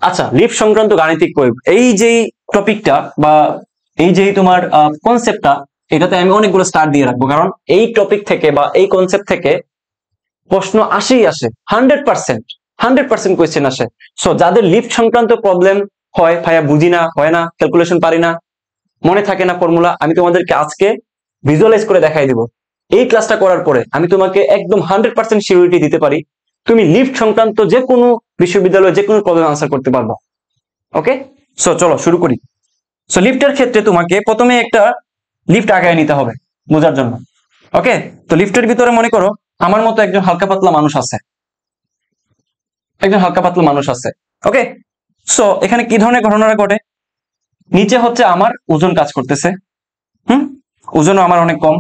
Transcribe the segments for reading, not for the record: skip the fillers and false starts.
আচ্ছা, লিফট সংক্রান্ত গাণিতিক প্রয়োগ, এই যে টপিকটা বা এই যে তোমার কনসেপ্টটা, এটাতে আমি অনেকগুলো স্টার দিয়ে রাখবো, কারণ এই টপিক থেকে বা এই কনসেপ্ট থেকে প্রশ্ন আসেই আসে, 100% কোয়েশ্চেন আসে। সো যাদের লিফট সংক্রান্ত প্রবলেম হয়, ভাইয়া বুঝি না, হয় না, ক্যালকুলেশন পারি না, মনে থাকে না ফর্মুলা, আমি তোমাদেরকে আজকে ভিজুয়ালাইজ করে দেখাই দিব। এই ক্লাসটা করার পরে আমি তোমাকে একদম 100% সিউরিটি দিতে পারি, তুমি লিফট সংক্রান্ত যে কোনো বিশ্ববিদ্যালয়ে যে কোনো প্রবলেম আনসার করতে পারবা। ওকে, সো চলো শুরু করি। সো লিফটের ক্ষেত্রে তোমাকে প্রথমে একটা লিফট আগায় নিতে হবে বোঝার জন্য। ওকে, তো লিফটের ভিতরে মনে করো আমার মতো একজন হালকা পাতলা মানুষ আছে, ওকে। সো এখানে কি ধরনের ঘটনাটা ঘটে, নিচে হচ্ছে আমার ওজন কাজ করতেছে, ওজনও আমার অনেক কম,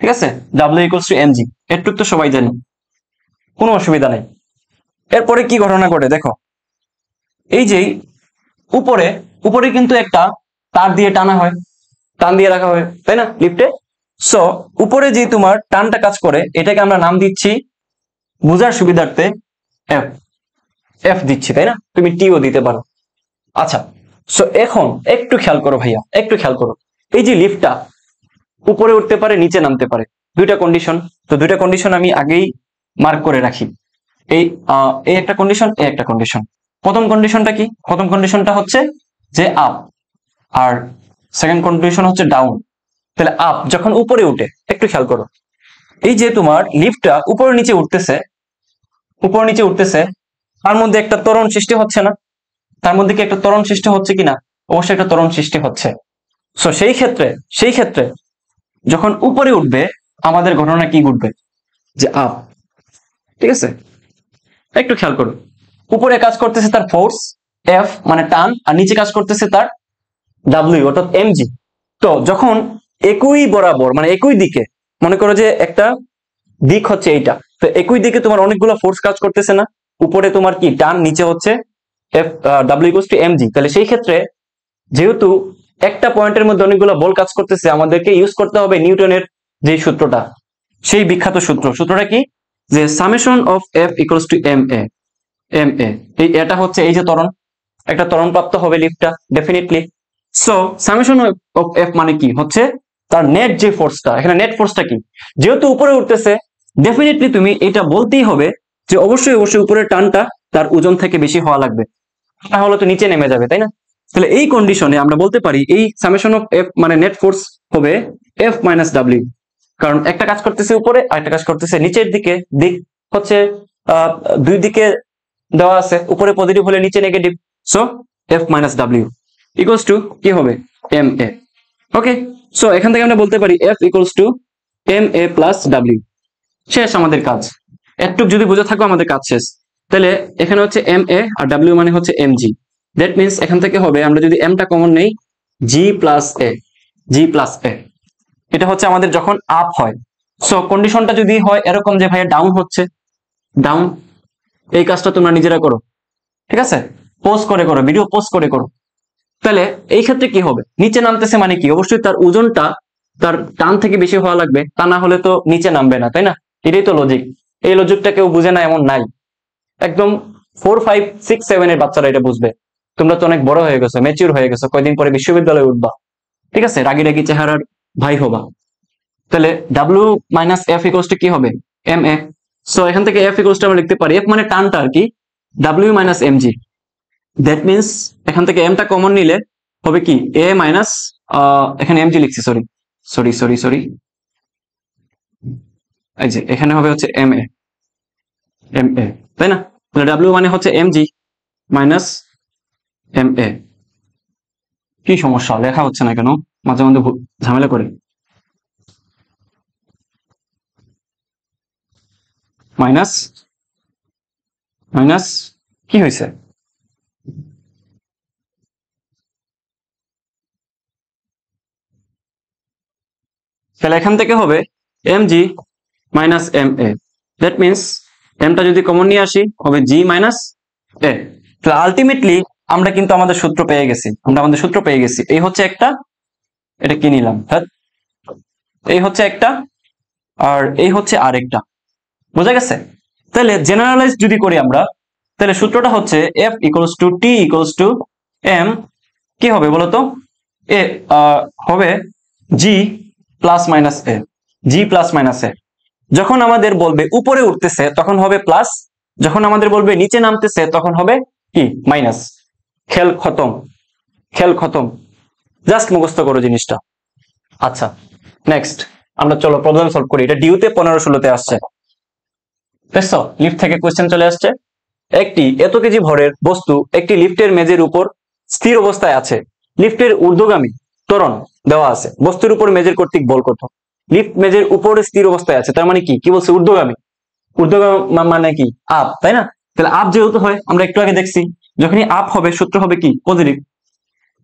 ঠিক আছে, W = mg, এটুকু তো সবাই জানি, কোনো অসুবিধা নেই। এরপরে কি ঘটনা ঘটে দেখো, এই যে উপরে কিন্তু একটা তার দিয়ে টানা হয়, টান দিয়ে রাখা হয়, তাই না লিফটে। সো উপরে যে তোমার টানটা কাজ করে, এটাকে আমরা নাম দিচ্ছি বোঝার সুবিধার্থে এফ দিচ্ছি, তাই না, তুমি টিও দিতে পারো। আচ্ছা, সো এখন একটু খেয়াল করো ভাইয়া, একটু খেয়াল করো, এই যে লিফটটা উপরে উঠতে পারে, নিচে নামতে পারে, দুইটা কন্ডিশন। তো দুইটা কন্ডিশন আমি আগেই মার্ক করে রাখি, এই একটা কন্ডিশন, এই একটা কন্ডিশন। প্রথম কন্ডিশনটা কি, প্রথম কন্ডিশনটা হচ্ছে যে আপ, আর সেকেন্ড কন্ডিশন হচ্ছে ডাউন। তাহলে আপ যখন উপরে উঠে, একটু খেয়াল করো, এই যে তোমার লিফটটা উপরে নিচে উঠতেছে, তার মধ্যে একটা ত্বরণ সৃষ্টি হচ্ছে না, তার মধ্যে কি একটা ত্বরণ সৃষ্টি হচ্ছে কিনা, অবশ্যই একটা ত্বরণ সৃষ্টি হচ্ছে। সো সেই ক্ষেত্রে যখন উপরে উঠবে আমাদের ঘটনা কি ঘটবে, যে আপ, ঠিক আছে। একটু খেয়াল করো, উপরে কাজ করতেছে তার ফোর্স এফ মানে টান, আর নিচে কাজ করতেছে তার ডাব্লিউ অর্থাৎ এমজি। তো যখন একই বরাবর মানে একই দিকে, মনে করো যে একটা দিক হচ্ছে এইটা, তো একই দিকে তোমার অনেকগুলো ফোর্স কাজ করতেছে না, উপরে তোমার কি টান, নিচে হচ্ছে এফ W = mg। তাহলে সেই ক্ষেত্রে যেহেতু একটা পয়েন্টের মধ্যে অনেকগুলো বল কাজ করতেছে, আমাদেরকে ইউজ করতে হবে নিউটনের যে সূত্রটা, সেই বিখ্যাত সূত্রটা কি, যে সামেশন অফ F = ma। এই এটা হচ্ছে এই যে ত্বরণ, একটা ত্বরণ প্রাপ্ত হবে লিফটটা definitely. So summation of F মানে কি হচ্ছে তার নেট যে ফোর্সটা, এখানে নেট ফোর্সটা কি, যেহেতু উপরে উঠতেছে ডেফিনেটলি তুমি এটা বলতেই হবে যে অবশ্যই উপরের টানটা তার ওজন থেকে বেশি হওয়া লাগবে, তাহলে তো নিচে নেমে যাবে, তাই না। তাহলে এই কন্ডিশনে আমরা বলতে পারি এই সামেশন অফ F মানে নেট ফোর্স হবে F - W, কারণ একটা কাজ করতেছে উপরে আর একটা কাজ করতেছে নিচের দিকে, দিক হচ্ছে দুই দিকে দেওয়া আছে, উপরে পজিটিভ হলে নিচে নেগেটিভ। সো F - W = কি হবে ma। ওকে, সো এখান থেকে আমরা বলতে পারি F = ma + W। শেষ আমাদের কাজ, একটু যদি বুঝে থাকো আমাদের কাজ শেষ। তাহলে এখানে হচ্ছে ma আর W মানে হচ্ছে mg, দ্যাট মিনস এখান থেকে হবে, আমরা যদি m টা কমন নেই, g + a। এটা হচ্ছে আমাদের যখন আপ হয়। সো কন্ডিশনটা যদি হয় এরকম যে ভাইয়া ডাউন হচ্ছে, ডাউন, এই কাজটা তোমরা নিজেরা করো, ঠিক আছে, পোজ করে করো, ভিডিও পোজ করে করো। তাহলে এই ক্ষেত্রে কি হবে, নিচে নামতেছে মানে কি, অবশ্যই তার ওজনটা তার টান থেকে বেশি হওয়া লাগবে, তা না হলে তো নিচে নামবে না, তাই না। এটাই তো লজিক, এই লজিকটা কেউ বুঝে না এমন নাই, একদম 4, 5, 6, 7 এর বাচ্চারা এটা বুঝবে। তোমরা তো অনেক বড় হয়ে গেছো, ম্যাচিউর হয়ে গেছো, কয়দিন পরে বিশ্ববিদ্যালয়ে উঠবা, ঠিক আছে, রাগি রাগি চেহারার ভাই হবা। তাহলে W - F = কি হবে ma। সো এখান থেকে F = আমরা লিখতে পারি, F মানে টানটা আর কি, W - mg, দ্যাট মিনস এখান থেকে m টা কমন নিলে হবে কি a মাইনাস, এখানে mg লিখছি, সরি, এই যে এখানে হবে হচ্ছে ma, তাই না। তাহলে W মানে হচ্ছে mg মাইনাস ma। কি সমস্যা, লেখা হচ্ছে না কেন, মাঝে মধ্যে ঝামেলা করে। মাইনাস কি হয়েছে, তাহলে এখান থেকে হবে mg - ma, দ্যাট মিনস mটা যদি কমন নিয়ে আসি হবে g - a। তাহলে আলটিমেটলি আমরা কিন্তু আমাদের সূত্র পেয়ে গেছি, এই হচ্ছে একটা, এটা কি নিলাম, এই হচ্ছে একটা, আর এই হচ্ছে আরেকটা, বোঝা গেছে। তাহলে জেনারেলাইজ যদি করি আমরা, তাহলে সূত্রটা হচ্ছে F equals to T equals to M, কি হবে বলতো? এ হবে G plus minus A, G plus minus A। যখন আমাদের বলবে উপরে উঠতেছে তখন হবে প্লাস, যখন আমাদের বলবে নিচে নামতেছে তখন হবে কি মাইনাস। খেল খতম, খেল খতম, জাস্ট মুখস্থ করো জিনিসটা। আচ্ছা নেক্সট আমরা চলো প্রবলেম সলভ করি। এটা ডিউতে 15-16তে আসছে, দেখছো লিফট থেকে কোয়েশ্চেন চলে আসছে। একটি এত কেজি ভরের বস্তু একটি লিফটের মেঝের উপর স্থির অবস্থায় আছে। লিফটের ঊর্ধ্বগামী ত্বরণ দেওয়া আছে। বস্তুর উপর মেঝের কর্তৃক বল কত? লিফট মেঝের উপরে স্থির অবস্থায় আছে, তার মানে কি কি বলছে? ঊর্ধ্বগামী। ঊর্ধ্বগামী মানে কি? আপ, তাই না? তাহলে আপ যেহেতু হয়, আমরা একটু আগে দেখছি যখনই আপ হবে সূত্র হবে কি পজিটিভ।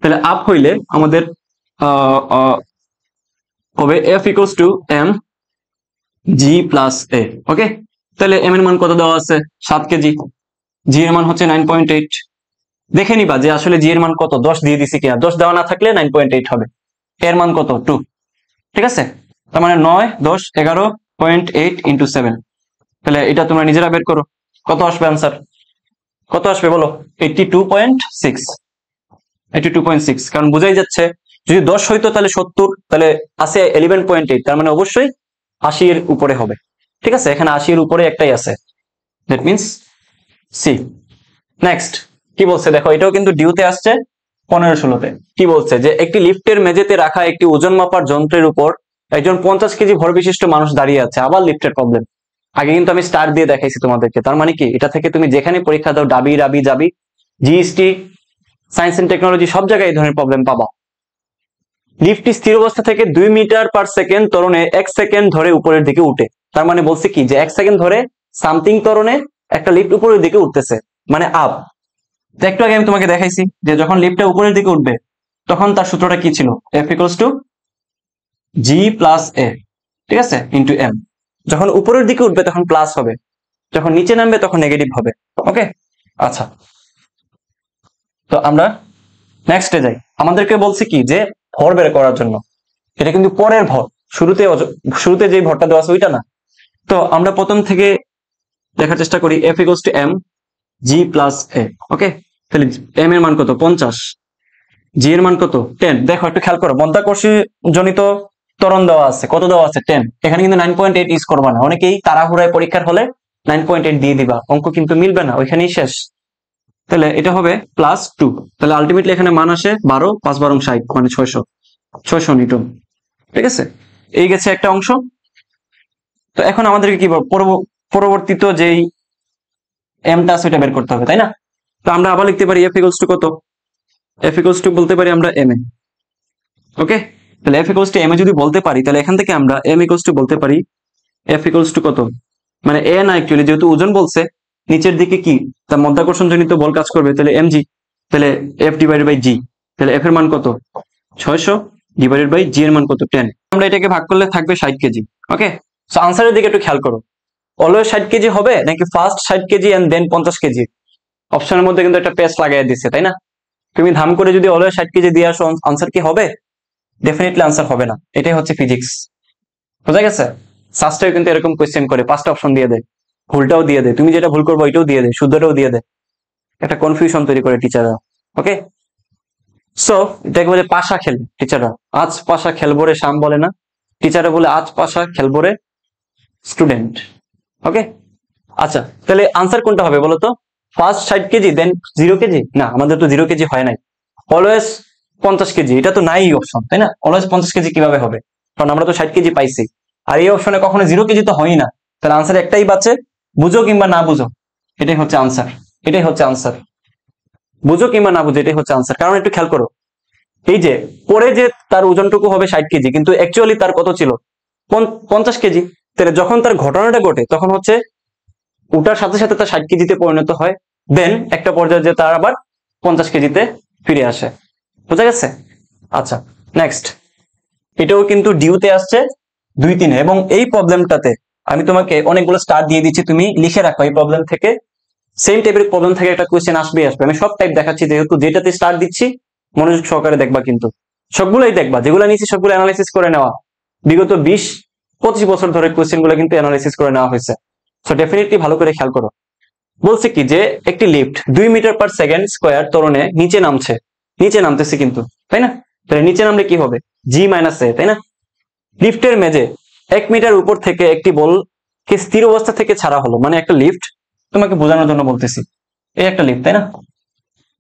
তাহলে আপ হইলে আমাদের হবে F equals to M G plus A। ওকে, তাহলে M এর মান কত দেওয়া আছে? 7 কেজি। G এর মান হচ্ছে 9.8। দেখে নিবা যে আসলে G এর মান কত, 10 দিয়ে দিছি কিনা। 10 দেওয়া না থাকলে 9.8 হবে। এর মান কত? 2। ঠিক আছে, তার মানে 9, 10, 11.8 ইন্টু 7। তাহলে এটা তোমরা নিজেরা বের করো কত আসবে আনসার, কত আসবে বলো? 82.6। 82.6, কারণ বোঝাই যাচ্ছে যদি 10 হইতো তাহলে 70, তাহলে আছে 11.8, তার মানে অবশ্যই 80 এর উপরে হবে। ঠিক আছে, এখানে 80 এর উপরে একটাই আছে, দ্যাট মিন্স সি। নেক্সট কি বলছে দেখো, এটাও কিন্তু ডিউতে আসছে 15-16তে। কি বলছে যে একটি লিফটের মেঝেতে রাখা একটি ওজন মাপার যন্ত্রের উপর একজন 50 কেজি ভর বিশিষ্ট মানুষ দাঁড়িয়ে আছে। আবার লিফটের প্রবলেম, আগে কিন্তু আমি স্টার দিয়ে দেখাইছি তোমাদেরকে। তার মানে কি এটা থেকে তুমি যেখানে পরীক্ষা দাও ডাবি রাবি যাবি জিএসটি সায়েন্স এন্ড টেকনোলজি সব জায়গায় এই ধরনের প্রবলেম পাবা। লিফটটি স্থির অবস্থা থেকে 2 মিটার পার সেকেন্ড ত্বরণে 1 সেকেন্ড ধরে উপরের দিকে উঠে। তার মানে বলছে কি যে 1 সেকেন্ড ধরে সামথিং ত্বরণে একটা লিফট উপরের দিকে উঠতেছে, মানে আপ। একটু আগে আমি তোমাকে দেখাইছি যে যখন লিফটটা উপরের দিকে উঠবে তখন তার সূত্রটা কি ছিল? F equals to G plus A, ঠিক আছে, ইন্টু M। যখন উপরের দিকে উঠবে তখন প্লাস হবে, যখন নিচে নামবে তখন নেগেটিভ হবে। ওকে, আচ্ছা তো আমরা নেক্সটে যাই। আমাদেরকে বলছে কি যে ভর বের করার জন্য, এটা কিন্তু পরের ভর, শুরুতে যে ভরটা দেওয়া আছে ওইটা না। তো আমরা প্রথম থেকে দেখার চেষ্টা করি। F equals to M G plus A। ওকে, তাহলে M এর মান কত? 50। G এর মান কত? 10। দেখো একটু খেয়াল করো, মধ্যাকর্ষী জনিত ত্বরণ দেওয়া আছে, কত দেওয়া আছে? 10। এখানে কিন্তু 9.8 ইউজ করবা না, অনেকেই তাড়াহুড়ায় পরীক্ষার হলে 9.8 দিয়ে দিবা, অঙ্ক কিন্তু মিলবে না, ওইখানেই শেষ। তাহলে এটা হবে প্লাস 2। তাহলে আলটিমেটলি এখানে মান আসে 12, 5 12 60, মানে 600 নিউটন। ঠিক আছে, এই গেছে একটা অংশ। তো এখন আমাদেরকে কি পরবর্তীত যেই এমটা আছে ওটা বের করতে হবে, তাই না? তো আমরা আবার লিখতে পারি F ইকুয়ালস টু কত? F ইকুয়ালস টু বলতে পারি আমরা M এ। ওকে, তাহলে F ইকুয়ালস টু M এ যদি বলতে পারি তাহলে এখান থেকে আমরা M ইকুয়ালস টু বলতে পারি F ইকুয়ালস টু কত, মানে A না, অ্যাকচুয়ালি যেহেতু ওজন বলছে নিচের দিকে কি তার মধ্যাকর্ষণ জনিত বল কাজ করবে, তাহলে mg, তাহলে F ডিভাইডেড বাই G। তাহলে F এর মান কত? 600 ডিভাইডেড বাই G এর মান কত? 10। আমরা এটাকে ভাগ করলে থাকবে 60 কেজি। ওকে, সো আনসারের দিকে একটু খেয়াল করো, অলওয়েজ 60 কেজি হবে নাকি first 60 KG and then 50 KG? অপশনের মধ্যে কিন্তু একটা পেস্ট লাগাই দিচ্ছে, তাই না? তুমি ধাম করে যদি অলওয়েজ 60 কেজি দিয়ে আসো আনসার কি হবে? ডেফিনেটলি আনসার হবে না। এটাই হচ্ছে ফিজিক্স, বুঝা গেছে? সাস্টেও কিন্তু এরকম কোয়েশ্চেন করে, 5টা অপশন দিয়ে দেয়, ভুলটাও দিয়ে দেয়, তুমি যেটা ভুল করবো ওইটাও দিয়ে দেয়, শুদ্ধটাও দিয়ে দেয়, একটা কনফিউশন তৈরি করে টিচাররা। ওকে, সো এটাকে বলে পাশা খেল টিচাররা। আজ পাশা খেলবো রে শাম বলে না, টিচাররা বলে আজ পাশা খেলবো রে স্টুডেন্ট। ওকে, আচ্ছা তাহলে আনসার কোনটা হবে বলো তো? ফার্স্ট 60 কেজি দেন 0 কেজি? না, আমাদের তো 0 কেজি হয় নাই, অলওয়েজ 50 কেজি, এটা তো নাই অপশন, তাই না? অলওয়েজ 50 কেজি কিভাবে হবে, কারণ আমরা তো 60 কেজি পাইছি, আর এই অপশনে কখনো 0 কেজি তো হয়ই না। তাহলে আনসার একটাই বাঁচে, বুঝো কিংবা না বুঝো, এটাই হচ্ছে আনসার, এটাই হচ্ছে আনসার, বুঝো কিংবা না বুঝো এটাই হচ্ছে আনসার। কারণ একটু খেয়াল করো, এই যে পরে যে তার ওজনটুকু হবে 60 কেজি, কিন্তু অ্যাকচুয়ালি তার কত ছিল? 50 কেজি। তাহলে যখন তার ঘটনাটা ঘটে তখন হচ্ছে ওটার সাথে সাথে তার 60 কেজিতে পরিণত হয়, দেন একটা পর্যায়ে যে তার আবার 50 কেজিতে ফিরে আসে। বুঝা গেছে? আচ্ছা নেক্সট, এটাও কিন্তু ডিউতে আসছে 2-3, এবং এই প্রবলেমটাতে আমি তোমাকে অনেকগুলো স্টার দিয়ে দিচ্ছি, তুমি লিখে রাখো এই প্রবলেম থেকে সেম টাইপের প্রবলেম থেকে একটা কোয়েশ্চেন আসবে। আমি সব টাইপ দেখাচ্ছি, যেহেতু যেটাতে স্টার দিচ্ছি মনোযোগ সহকারে দেখবা, কিন্তু সবগুলোই দেখবা, যেগুলো নিচ্ছি সবগুলো অ্যানালাইসিস করে নেওয়া, বিগত 20-25 বছর ধরে কোয়েশ্চেন গুলো কিন্তু অ্যানালাইসিস করে নেওয়া হয়েছে। সো ডেফিনেটলি ভালো করে খেয়াল করো। বলছে কি যে একটি লিফট 2 মিটার/সেকেন্ড স্কয়ার ত্বরণে নিচে নামতেছে কিন্তু, তাই না? তাহলে নিচে নামলে কি হবে? g-a, তাই না? লিফটের মেঝে 1 মিটার উপর থেকে একটি বলকে স্থির অবস্থা থেকে ছাড়া হলো, মানে একটা লিফট, তোমাকে বোঝানোর জন্য বলতেছি, এই একটা লিফট, তাই না?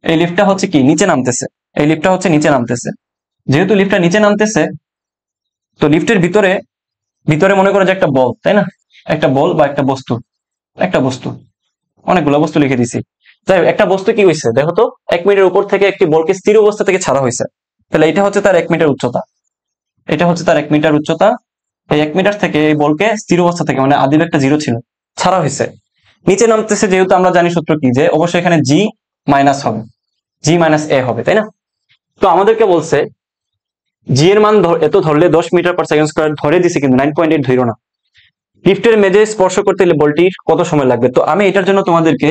এই লিফটটা হচ্ছে কি নিচে নামতেছে, এই লিফটটা হচ্ছে নিচে নামতেছে। যেহেতু লিফটটা নিচে নামতেছে, তো লিফটের ভিতরে মনে করো যে একটা বল, তাই না? একটা বল বা একটা বস্তু, অনেকগুলো বস্তু লিখে দিছি। তাই একটা বস্তু কি হয়েছে দেখো তো, 1 মিটার উপর থেকে একটি বলকে স্থির অবস্থা থেকে ছাড়া হয়েছে। তাহলে এটা হচ্ছে তার 1 মিটার উচ্চতা, এটা হচ্ছে তার 1 মিটার উচ্চতা। এই 1 মিটার থেকে এই বলকে স্থির অবস্থা থেকে, মানে আদি একটা জিরো ছিল, ছাড়া হয়েছে, নিচে নামতেছে। যেহেতু আমরা জানি সূত্র কি, যে অবশ্যই এখানে g-a হবে, তাই না? তো আমাদেরকে বলছে জি এর মান এত ধরলে 10 মিটার/সেকেন্ড স্কয়ার ধরে দিছে, কিন্তু 9.8 ধরো না। লিফটের মেঝে স্পর্শ করতে হলে বলটির কত সময় লাগবে? তো আমি এটার জন্য তোমাদেরকে,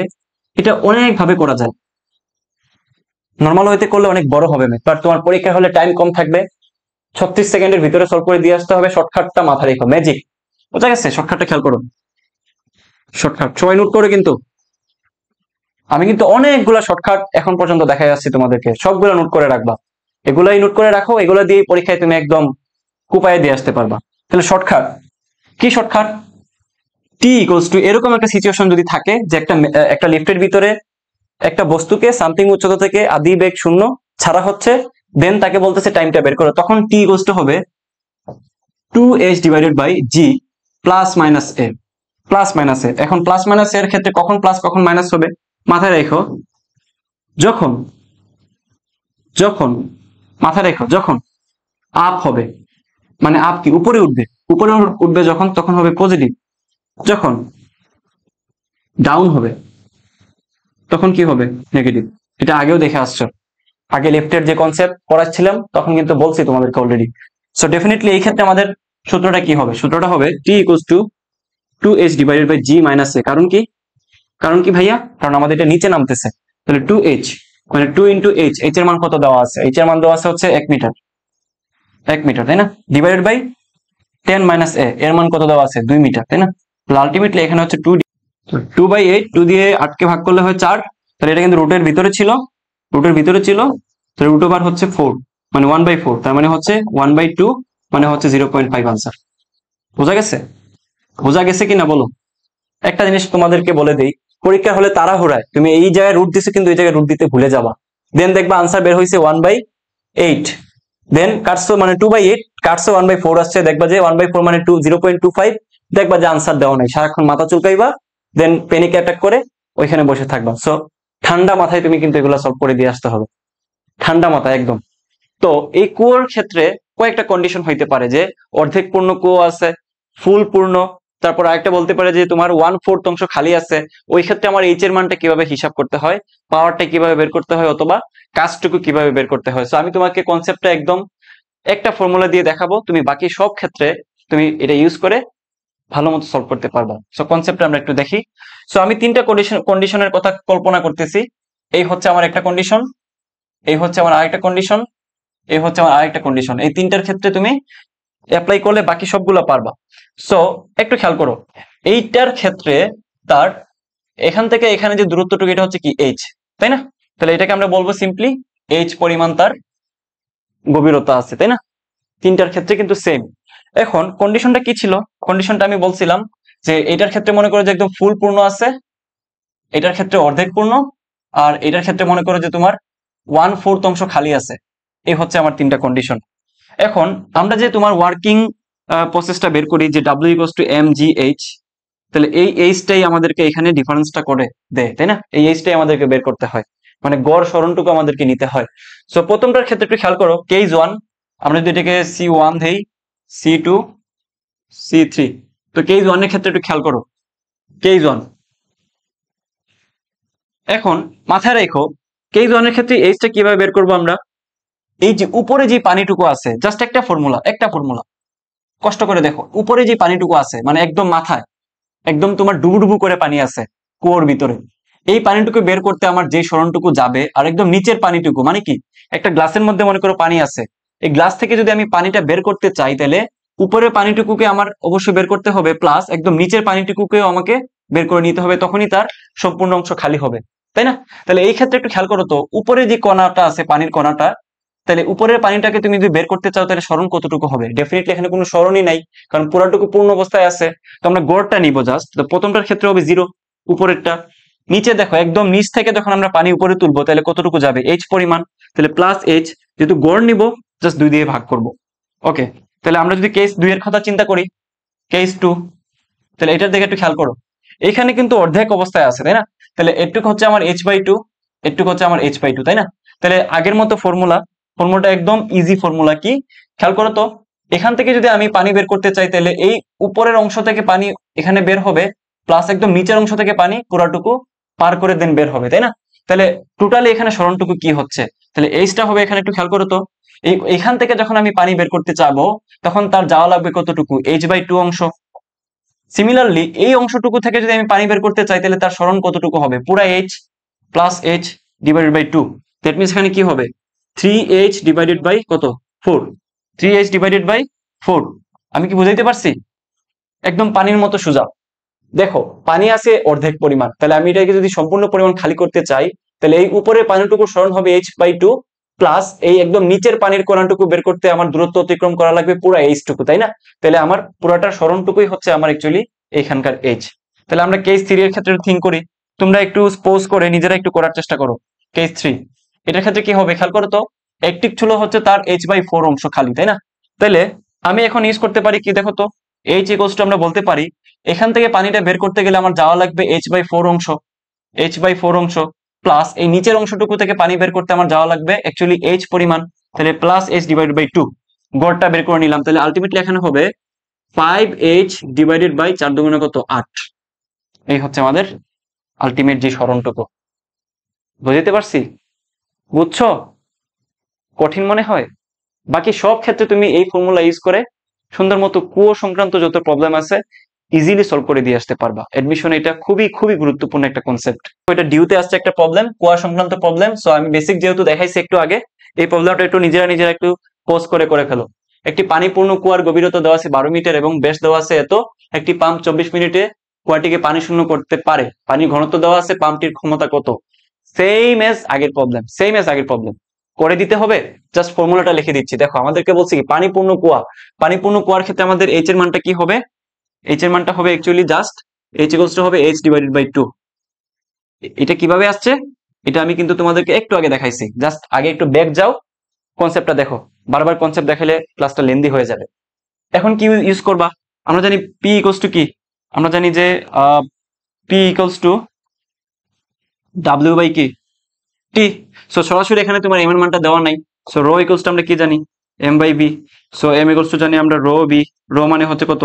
এটা অনেক ভাবে করা যায়, নর্মাল হইতে করলে অনেক বড় হবে ম্যাথ, বাট তোমার পরীক্ষা হলে টাইম কম থাকবে, 36 সেকেন্ডের ভিতরে সলভ করে দিয়ে আসতে হবে। শর্টকাটটা মাথা রেখো, ম্যাজিক, বোঝা গেছে? শর্টকাটটা খেয়াল করো, শর্টকাট সবাই নোট করে কিন্তু। আমি কিন্তু অনেকগুলা শর্টকাট এখন পর্যন্ত দেখাই যাচ্ছি তোমাদেরকে, সবগুলা নোট করে রাখবা, এগুলাই নোট করে রাখো, এগুলা দিয়ে পরীক্ষায় তুমি একদম কুপায়ে দিয়ে আসতে পারবা। তাহলে shortcut key? Shortcut T equals to, এরকম একটা সিচুয়েশন যদি থাকে যে একটা লিফটের ভিতরে একটা বস্তুকে সামথিং উচ্চতা থেকে আদি বেগ 0 ছাড়া হচ্ছে, দেন তাকে বলতেছে টাইমটা বের করো, তখন টি ইকুয়ালস টু হবে 2h/g প্লাস মাইনাস এ। এখন প্লাস মাইনাস এর ক্ষেত্রে কখন প্লাস কখন মাইনাস হবে মাথায় রেখো। যখন আপ হবে, মানে আপ কি উপরে উঠবে যখন, তখন হবে পজিটিভ। যখন ডাউন হবে তখন কি হবে? নেগেটিভ। এটা আগেও দেখে আসছো, আগে লেফটের যে কনসেপ্ট পড়াচ্ছিলাম তখন কিন্তু বলছি তোমাদেরকে অলরেডি। সো ডেফিনেটলি এই ক্ষেত্রে আমাদের সূত্রটা কি হবে? সূত্রটা হবে টি ইকুয়ালস টু 2h/g-a। কারণ কি ভাইয়া? কারণ আমাদের এটা নিচে নামতেছে, তাহলে 2h মানে 2 ইন্টু h, h এর মান কত দেওয়া আছে? h এর মান দেওয়া আছে হচ্ছে 1 মিটার, তাই না? ডিভাইডেড বাই 10 মাইনাস a, এর মান কত দেওয়া আছে? 2 মিটার, তাই না? তাহলে আলটিমেটলি এখানে হচ্ছে 2/8, 2 দিয়ে 8 কে ভাগ করলে হয় 4, তাহলে এটা কিন্তু রুটের ভিতরে ছিল, তাহলে রুট ওভার হচ্ছে 4, মানে 1/4, তার মানে হচ্ছে 1/2, মানে হচ্ছে 0.5 আনসার। বোঝা গেছে কিনা বলো? একটা জিনিস তোমাদেরকে বলে দেই, পরীক্ষা হলে তাড়াহুড়ায় তুমি এই জায়গায় রুট দিছো, কিন্তু এই জায়গায় রুট দিতে ভুলে যাবা, দেন দেখবা আনসার বের হয়েছে 1/8, দেন কাটছো মানে 2/8 কাটছো 1/4 আসছে, দেখবা যে 1/4 মানে 0.25, দেখবা যে আনসার দেওয়া নাই, সারাক্ষণ মাথা চুলকাইবা, দেন প্যানিক অ্যাটাক করে ওইখানে বসে থাকবা। সো ঠান্ডা মাথায় তুমি কিন্তু এগুলো সলভ করে দিয়ে আসতে হবে, ঠান্ডা মাথায় একদম। তো এই কুয়োর ক্ষেত্রে কয়েকটা কন্ডিশন হইতে পারে, যে অর্ধেক পূর্ণ কুয়ো আছে, ফুল পূর্ণ, তারপর আরেকটা বলতে পারে যে তোমার 1/4 অংশ খালি আছে, ওই ক্ষেত্রে আমার এইচ এর মানটা কিভাবে হিসাব করতে হয়, পাওয়ারটা কিভাবে বের করতে হয়, অথবা কাজটুকু কিভাবে বের করতে হয়। সো আমি তোমাকে কনসেপ্টটা একদম একটা ফর্মুলা দিয়ে দেখাবো, তুমি বাকি সব ক্ষেত্রে তুমি এটা ইউজ করে ভালো মতো সলভ করতে পারবা। সো কনসেপ্টটা আমরা একটু দেখি। সো আমি 3টা কন্ডিশনের কথা কল্পনা করতেছি, এই হচ্ছে আমার একটা কন্ডিশন, এই হচ্ছে আমার আরেকটা কন্ডিশন, এই হচ্ছে আমার আরেকটা কন্ডিশন। এই 3টার ক্ষেত্রে তুমি অ্যাপ্লাই করলে বাকি সবগুলো পারবা। সো একটু খেয়াল করো, এইটার ক্ষেত্রে তার এখান থেকে এখানে যে দূরত্বটুকু, এটা হচ্ছে কি h, তাই না? তাহলে এটাকে আমরা বলবো সিম্পলি h পরিমাণ তার গভীরতা আছে, তাই না? 3টার ক্ষেত্রে কিন্তু সেম। এখন কন্ডিশনটা কি ছিল? কন্ডিশনটা আমি বলছিলাম যে এটার ক্ষেত্রে মনে করো যে একদম ফুল পূর্ণ আছে, এটার ক্ষেত্রে অর্ধেক পূর্ণ, আর এটার ক্ষেত্রে মনে করো যে তোমার 1/4 অংশ খালি আছে। এই হচ্ছে আমার 3টা কন্ডিশন। এখন আমরা যে তোমার ওয়ার্কিং প্রসেসটা বের করি, যে W = mgh, তাহলে এই এইচটাই আমাদেরকে এখানে ডিফারেন্সটা করে দেয়, তাই না? এই এইচটাই আমাদেরকে বের করতে হয়, মানে গড় সরণটুকু আমাদেরকে নিতে হয়। সো প্রথমটার ক্ষেত্রে একটু খেয়াল করো, কেস 1, আমরা যদি এটাকে C1 দেই, C2, C3, তো কেস 1 এর ক্ষেত্রে একটু খেয়াল করো, কেস 1। এখন মাথায় রেখো, কেস 1 এর ক্ষেত্রে এইচটা কিভাবে বের করবো আমরা? এই যে উপরে যে পানিটুকু আছে, জাস্ট একটা ফর্মুলা, কষ্ট করে দেখো, উপরে যে পানিটুকু আছে, মানে একদম মাথায় একদম তোমার ডুবুডুবু করে পানি আছে কুয়োর ভিতরে, এই পানিটুকু বের করতে আমার যে সরণটুকু যাবে, আর একদম নিচের পানিটুকু, মানে কি একটা গ্লাসের মধ্যে মনে করো পানি আছে, এই গ্লাস থেকে যদি আমি পানিটা বের করতে চাই, তাহলে উপরের পানিটুকুকে আমার অবশ্যই বের করতে হবে, প্লাস একদম নিচের পানিটুকুকেও আমাকে বের করে নিতে হবে, তখনই তার সম্পূর্ণ অংশ খালি হবে, তাই না? তাহলে এই ক্ষেত্রে একটু খেয়াল করো তো, উপরে যে কণাটা আছে, পানির কণাটা, তাহলে উপরের পানিটাকে তুমি যদি বের করতে চাও তাহলে সরণ কতটুকু হবে? ডেফিনেটলি এখানে কোনো সরণই নাই, কারণ পুরাটুকু পূর্ণ অবস্থায় আছে। তো আমরা গড়টা নিব জাস্ট। তো প্রথমটার ক্ষেত্রে হবে 0, উপরেরটা। নিচে দেখো, একদম নিচ থেকে যখন আমরা পানি উপরে তুলবো তাহলে কতটুকু যাবে? h পরিমাণ, তাহলে প্লাস h। যেহেতু গড় নিব, জাস্ট 2 দিয়ে ভাগ করব। ওকে, তাহলে আমরা যদি কেস 2 এর কথা চিন্তা করি, কেস 2, তাহলে এটার দিকে একটু খেয়াল করো। এখানে কিন্তু অর্ধেক অবস্থায় আছে, তাই না? তাহলে এটুকু হচ্ছে আমার h/2, এটুকু হচ্ছে আমার h/2, তাই না? তাহলে আগের মতো ফর্মুলাটা একদম ইজি ফর্মুলা। কি খেয়াল করো তো, এখান থেকে যদি আমি পানি বের করতে চাই তাহলে এই উপরের অংশ থেকে পানি এখানে বের হবে, প্লাস একদম নিচের অংশ থেকে পানি পুরাটুকু পার করে দেন বের হবে, তাই না? তাহলে টোটালি এখানে সরণটুকু কি হচ্ছে? তাহলে এইচটা হবে, এখানে একটু খেয়াল করো তো, এখান থেকে যখন আমি পানি বের করতে চাবো তখন তার যাওয়া লাগবে কতটুকু? h/2 অংশ। সিমিলারলি এই অংশটুকু থেকে যদি আমি পানি বের করতে চাই তাহলে তার সরণ কতটুকু হবে? পুরা h plus h divided by 2। That means এখানে কি হবে? 3h ডিভাইডেড বাই কত? 4। 3h divided by 4। আমি কি বুঝাইতে পারছি? একদম পানির মতো সোজা। দেখো, পানি আছে অর্ধেক পরিমাণ, তাহলে আমি এটাকে যদি সম্পূর্ণ পরিমাণ খালি করতে চাই তাহলে এই উপরের পানিটুকু সরণ হবে h/2, প্লাস এই একদম নিচের পানির কণাটুকু বের করতে আমার দূরত্ব অতিক্রম করা লাগবে পুরা h টুকু, তাই না? তাহলে আমার পুরাটার সরণটুকুই হচ্ছে আমার অ্যাকচুয়ালি এখানকার h। তাহলে আমরা কেস 3 এর ক্ষেত্রে থিঙ্ক করি। তোমরা একটু পোজ করে নিজেরা একটু করার চেষ্টা করো। কেস 3 এটার ক্ষেত্রে কি হবে খেয়াল করো তো, একটিক ছিল হচ্ছে তার h/4 অংশ খালি, তাই না? তাহলে আমি এখন ইউজ করতে পারি কি, দেখো তো, h ইকুয়ালস টু আমরা বলতে পারি এখান থেকে পানিটা বের করতে গেলে আমার যাওয়া লাগবে h/4 অংশ, h/4 অংশ, প্লাস এই নিচের অংশটুকু থেকে পানি বের করতে আমার যাওয়া লাগবে অ্যাকচুয়ালি h পরিমাণ, তাহলে প্লাস h ডিভাইডেড বাই 2। গড়টা বের করে নিলাম, তাহলে আলটিমেটলি এখানে হবে 5h ডিভাইডেড বাই 4 দুগুণে কত? 8। এই হচ্ছে আমাদের আলটিমেট যে সরণটুকু। বুঝতে পারছি? বুঝছো? কঠিন মনে হয়? বাকি সব ক্ষেত্রে তুমি এই ফর্মুলা ইউজ করে সুন্দর মতো কুয়ো সংক্রান্ত যত প্রবলেম আছে ইজিলি সলভ করে দিয়ে আসতে পারবা। এডমিশন এটা খুবই খুবই গুরুত্বপূর্ণ একটা কনসেপ্ট। এটা ডিউতে আসছে একটা প্রবলেম, কুয়া সংক্রান্ত প্রবলেম। সো আমি বেসিক যেহেতু দেখাইছি একটু আগে, এই প্রবলেমটা একটু নিজেরা একটু পোজ করে ফেলো। একটি পানিপূর্ণ কুয়ার গভীরতা দেওয়া আছে 12 মিটার এবং ব্যাস দেওয়া আছে এত। একটি পাম্প 24 মিনিটে কুয়াটিকে পানি শূন্য করতে পারে। পানির ঘনত্ব দেওয়া আছে, পাম্পটির ক্ষমতা কত? সেম এজ আগের প্রবলেম করে দিতে হবে। জাস্ট ফর্মুলাটা লিখে দিচ্ছি। দেখো, আমাদেরকে বলছি কি, পানিপূর্ণ কুয়ার ক্ষেত্রে আমাদের h এর মানটা কি হবে? h এর মানটা হবে actually just h equals to হবে h ডিভাইডেড বাই 2। এটা কিভাবে আসছে এটা আমি কিন্তু তোমাদেরকে একটু আগে দেখাইছি। জাস্ট আগে একটু ব্যাক যাও, কনসেপ্টটা দেখো। বারবার কনসেপ্ট দেখালে ক্লাসটা লেন্দি হয়ে যাবে। এখন কি ইউজ করবা? আমরা জানি p ইকুয়ালস টু কি, আমরা জানি যে p equals to w by কি, t। সো সরাসরি এখানে তোমার m এর মানটা দেওয়া নাই। সো রো ইকুয়ালস টু আমরা কি জানি? m by b। So m equals to জানি আমরা রো b। রো মানে হচ্ছে কত?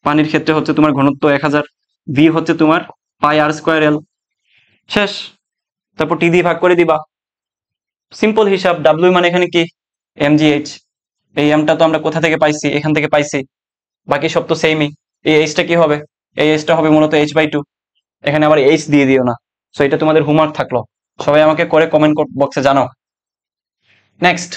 পানির ক্ষেত্রে হচ্ছে তোমার ঘনত্ব 1000, v হচ্ছে তোমার পাই r স্কয়ার l। শেষ। তারপর t দিয়ে ভাগ করে দিবা। সিম্পল হিসাব। w মানে এখানে কি? mgh। এই m টা তো আমরা কোথা থেকে পাইছি? এখান থেকে পাইছি। বাকি সব তো সেমই। এই h টা কি হবে? এই h টা হবে মূলত h/2। এখানে আবার h দিয়ে দিও না। সো এটা তোমাদের হোমওয়ার্ক থাকলো। সবাই আমাকে করে কমেন্ট বক্সে জানাও। নেক্সট।